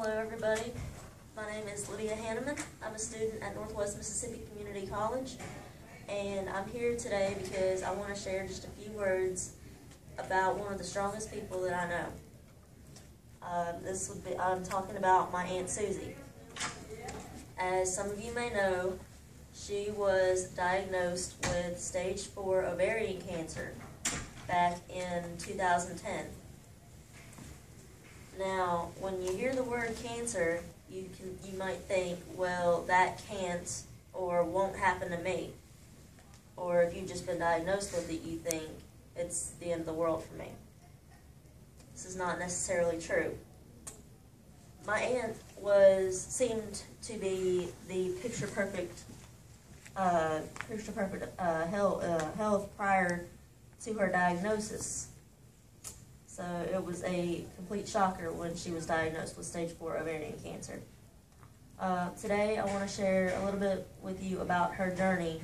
Hello everybody, my name is Lydia Hannaman. I'm a student at Northwest Mississippi Community College, and I'm here today because I want to share just a few words about one of the strongest people that I know. I'm talking about my Aunt Susie. As some of you may know, she was diagnosed with stage 4 ovarian cancer back in 2010. Now, when you hear the word cancer, you might think, well, that can't or won't happen to me. Or if you've just been diagnosed with it, you think it's the end of the world for me. This is not necessarily true. My aunt seemed to be the picture perfect health prior to her diagnosis. So it was a complete shocker when she was diagnosed with stage 4 ovarian cancer. Today I want to share a little bit with you about her journey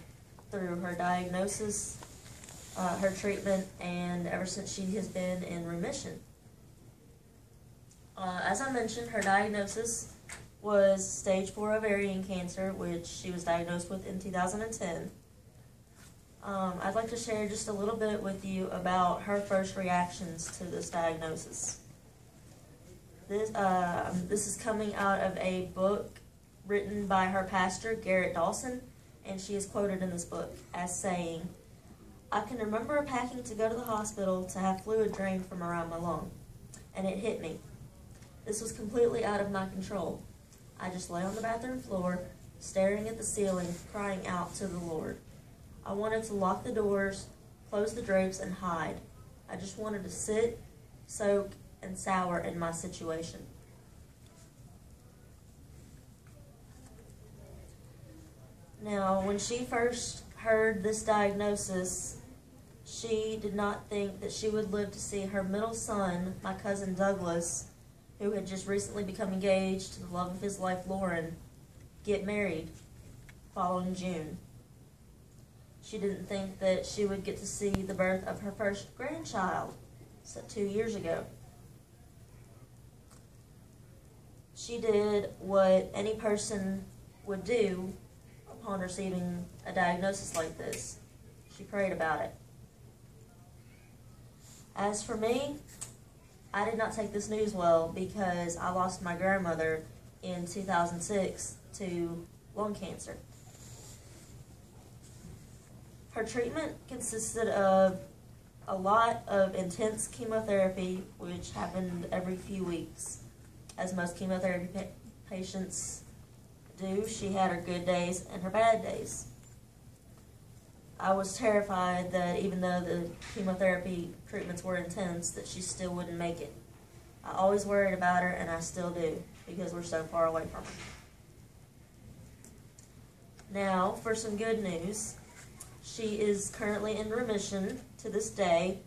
through her diagnosis, her treatment, and ever since she has been in remission. As I mentioned, her diagnosis was stage 4 ovarian cancer, which she was diagnosed with in 2010. I'd like to share just a little bit with you about her first reactions to this diagnosis. This is coming out of a book written by her pastor, Garrett Dawson, and she is quoted in this book as saying, "I can remember packing to go to the hospital to have fluid drained from around my lung, and it hit me. This was completely out of my control. I just lay on the bathroom floor, staring at the ceiling, crying out to the Lord. I wanted to lock the doors, close the drapes, and hide. I just wanted to sit, soak, and sour in my situation." Now, when she first heard this diagnosis, she did not think that she would live to see her middle son, my cousin Douglas, who had just recently become engaged to the love of his life, Lauren, get married following June. She didn't think that she would get to see the birth of her first grandchild 2 years ago. She did what any person would do upon receiving a diagnosis like this. She prayed about it. As for me, I did not take this news well because I lost my grandmother in 2006 to lung cancer. Her treatment consisted of a lot of intense chemotherapy, which happened every few weeks, as most chemotherapy patients do. She had her good days and her bad days. I was terrified that even though the chemotherapy treatments were intense, that she still wouldn't make it. I always worried about her, and I still do, because we're so far away from her. Now, for some good news. She is currently in remission to this day,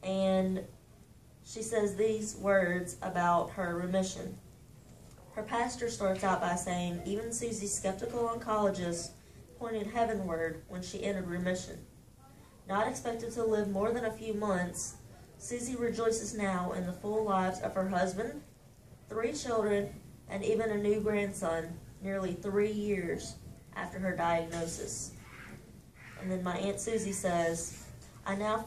and she says these words about her remission. Her pastor starts out by saying, "Even Susie's skeptical oncologist pointed heavenward when she entered remission. Not expected to live more than a few months, Susie rejoices now in the full lives of her husband, 3 children, and even a new grandson nearly 3 years after her diagnosis." And then my Aunt Susie says, I now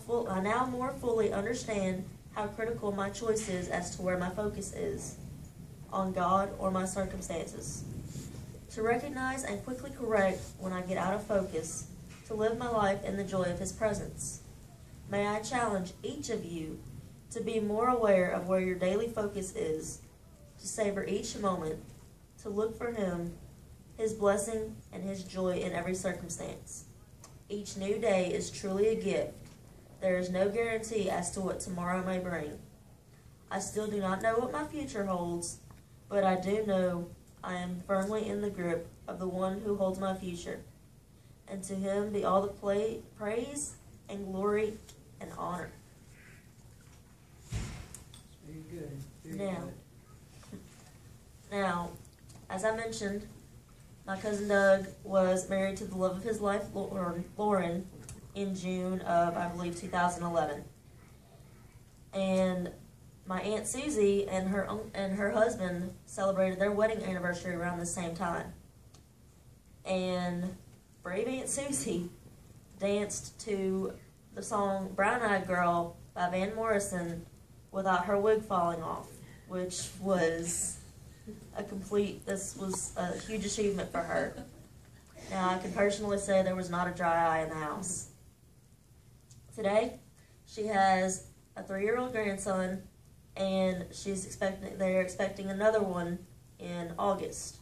more fully understand how critical my choice is as to where my focus is, on God or my circumstances. To recognize and quickly correct when I get out of focus, to live my life in the joy of His presence. May I challenge each of you to be more aware of where your daily focus is, to savor each moment, to look for Him, His blessing, and His joy in every circumstance. Each new day is truly a gift. There is no guarantee as to what tomorrow may bring. I still do not know what my future holds, but I do know I am firmly in the grip of the one who holds my future. And to Him be all the praise and glory and honor. Very good. Very good. Now, as I mentioned, my cousin Doug was married to the love of his life, Lauren, in June of, I believe, 2011. And my Aunt Susie and her husband celebrated their wedding anniversary around the same time. And brave Aunt Susie danced to the song Brown Eyed Girl by Van Morrison without her wig falling off, which was this was a huge achievement for her. Now, I can personally say there was not a dry eye in the house. Today, she has a 3-year-old grandson, and they're expecting another one in August.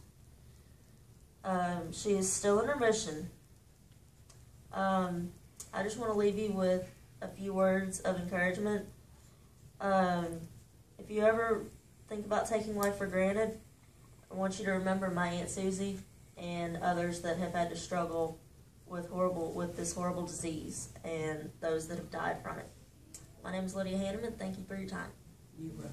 She is still in remission. I just want to leave you with a few words of encouragement. If you ever think about taking life for granted, I want you to remember my Aunt Susie and others that have had to struggle with this horrible disease, and those that have died from it. My name is Lydia Hannaman. Thank you for your time. You will.